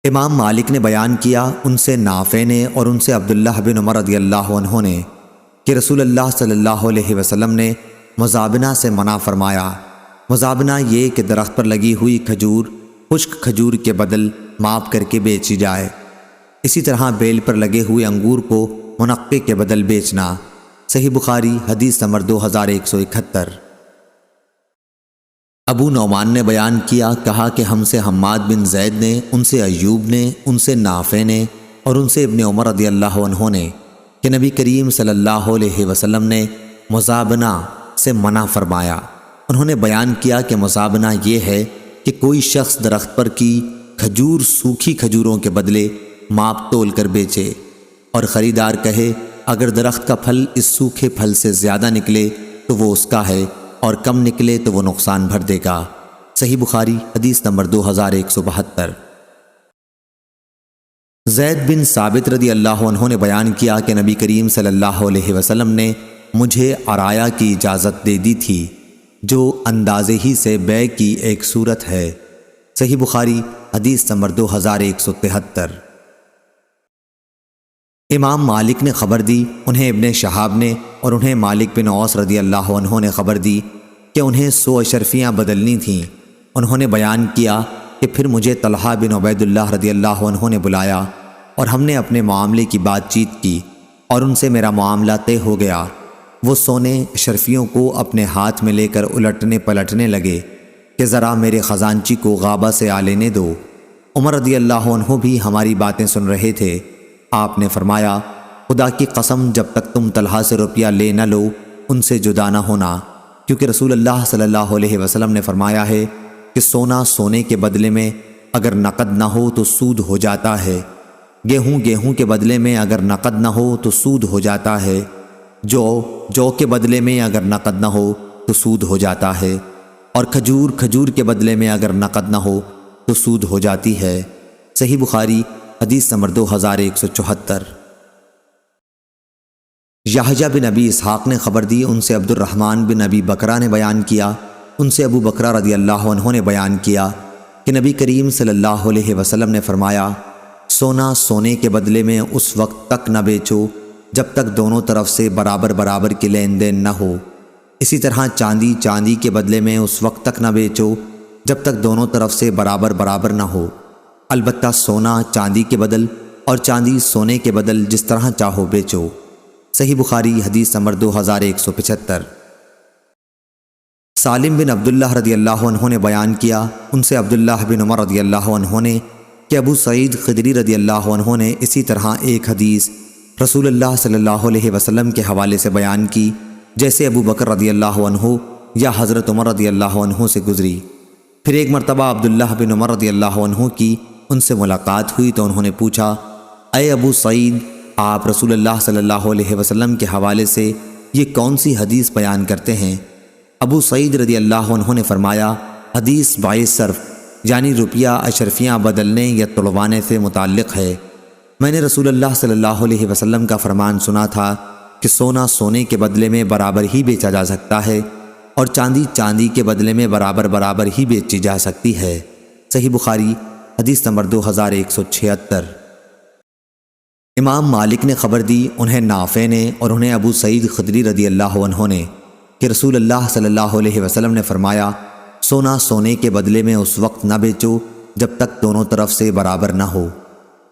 امام مالک نے بیان کیا ان سے نافع نے اور ان سے عبداللہ بن عمر رضی اللہ عنہ نے کہ رسول اللہ صلی اللہ علیہ وسلم نے مزابنہ سے منع فرمایا۔ مزابنہ یہ کہ درخت پر لگی ہوئی کھجور خشک کھجور کے بدل ماپ کر کے بیچی جائے، اسی طرح بیل پر لگے ہوئے انگور کو منقے کے بدل بیچنا۔ صحیح بخاری حدیث نمبر 2171۔ ابو نعمان نے بیان کیا، کہا کہ ہم سے حماد بن زید نے، ان سے ایوب نے، ان سے نافع نے اور ان سے ابن عمر رضی اللہ عنہ نے کہ نبی کریم صلی اللہ علیہ وسلم نے مزابنہ سے منع فرمایا۔ انہوں نے بیان کیا کہ مزابنہ یہ ہے کہ کوئی شخص درخت پر کی کھجور سوکھی کھجوروں کے بدلے ماپ تول کر بیچے اور خریدار کہے اگر درخت کا پھل اس سوکھے پھل سے زیادہ نکلے تو وہ اس کا ہے اور کم نکلے تو وہ نقصان بھر دے گا۔ صحیح بخاری حدیث نمبر 2172۔ زید بن ثابت رضی اللہ عنہ نے بیان کیا کہ نبی کریم صلی اللہ علیہ وسلم نے مجھے عرایا کی اجازت دے دی تھی، جو اندازے ہی سے بیع کی ایک صورت ہے۔ صحیح بخاری حدیث نمبر 2173۔ امام مالک نے خبر دی، انہیں ابن شہاب نے اور انہیں مالک بن اوس رضی اللہ عنہ نے خبر دی کہ انہیں 100 اشرفیاں بدلنی تھیں۔ انہوں نے بیان کیا کہ پھر مجھے طلحہ بن عبید اللہ رضی اللہ عنہ نے بلایا اور ہم نے اپنے معاملے کی بات چیت کی اور ان سے میرا معاملہ طے ہو گیا۔ وہ سونے اشرفیوں کو اپنے ہاتھ میں لے کر الٹنے پلٹنے لگے کہ ذرا میرے خزانچی کو غابہ سے آ لینے دو۔ عمر رضی اللہ عنہ بھی ہماری باتیں سن رہے تھے۔ آپ نے فرمایا خدا کی قسم جب تک تم طلحہ سے روپیہ لے نہ لو ان سے جدا نہ ہونا، کیونکہ رسول اللہ صلی اللہ علیہ وسلم نے فرمایا ہے کہ سونا سونے کے بدلے میں اگر نقد نہ ہو تو سود ہو جاتا ہے، گیہوں کے بدلے میں اگر نقد نہ ہو تو سود ہو جاتا ہے، جو کے بدلے میں اگر نقد نہ ہو تو سود ہو جاتا ہے، اور کھجور کے بدلے میں اگر نقد نہ ہو تو سود ہو جاتی ہے۔ صحیح بخاری حدیث نمبر 2174۔ یحییٰ بن ابی اسحاق نے خبر دی، ان سے عبد الرحمن بن ابی بکرہ نے بیان کیا، ان سے ابو بکرہ رضی اللہ عنہ نے بیان کیا کہ نبی کریم صلی اللہ علیہ وسلم نے فرمایا سونا سونے کے بدلے میں اس وقت تک نہ بیچو جب تک دونوں طرف سے برابر کے لین دین نہ ہو، اسی طرح چاندی کے بدلے میں اس وقت تک نہ بیچو جب تک دونوں طرف سے برابر نہ ہو، البتہ سونا چاندی کے بدل اور چاندی سونے کے بدل جس طرح چاہو بیچو۔ صحیح بخاری حدیث نمبر 2175۔ سالم بن عبداللہ رضی اللہ عنہ نے بیان کیا، ان سے عبداللہ بن عمر رضی اللہ عنہ نے کہ ابو سعید خدری رضی اللہ عنہ نے اسی طرح ایک حدیث رسول اللہ صلی اللہ علیہ وسلم کے حوالے سے بیان کی جیسے ابو بکر رضی اللہ عنہ یا حضرت عمر رضی اللہ عنہ سے گزری۔ پھر ایک مرتبہ عبداللہ بن عمر رضی اللہ عنہ کی ان سے ملاقات ہوئی تو انہوں نے پوچھا اے ابو سعید، آپ رسول اللہ صلی اللہ علیہ وسلم کے حوالے سے یہ کون سی حدیث بیان کرتے ہیں؟ ابو سعید رضی اللہ عنہ نے فرمایا حدیث باعث صرف یعنی روپیہ اشرفیاں بدلنے یا تڑوانے سے متعلق ہے۔ میں نے رسول اللہ صلی اللہ علیہ وسلم کا فرمان سنا تھا کہ سونا سونے کے بدلے میں برابر ہی بیچا جا سکتا ہے اور چاندی کے بدلے میں برابر ہی بیچی جا سکتی ہے۔ صحیح بخاری حدیث نمبر 2176۔ امام مالک نے خبر دی، انہیں نافع نے اور انہیں ابو سعید خدری رضی اللہ عنہ نے کہ رسول اللہ صلی اللہ علیہ وسلم نے فرمایا سونا سونے کے بدلے میں اس وقت نہ بیچو جب تک دونوں طرف سے برابر نہ ہو،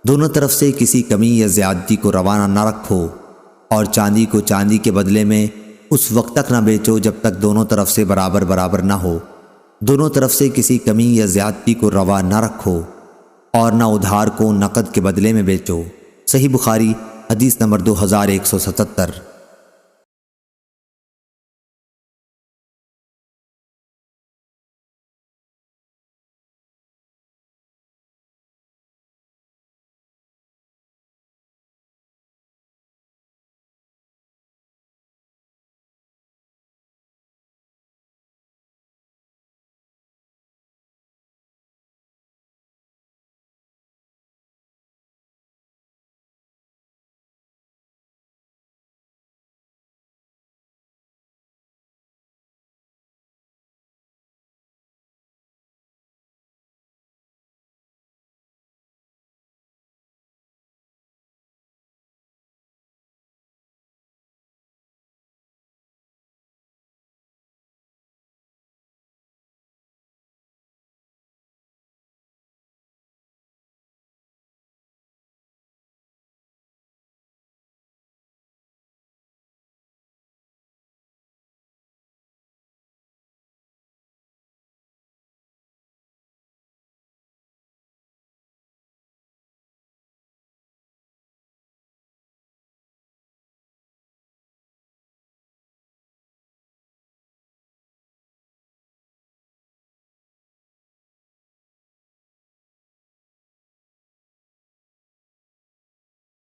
دونوں طرف سے کسی کمی یا زیادتی کو روانہ نہ رکھو، اور چاندی کو چاندی کے بدلے میں اس وقت تک نہ بیچو جب تک دونوں طرف سے برابر نہ ہو، دونوں طرف سے کسی کمی یا زیادتی کو روا نہ رکھو، اور نہ ادھار کو نقد کے بدلے میں بیچو۔ صحیح بخاری حدیث نمبر 2177۔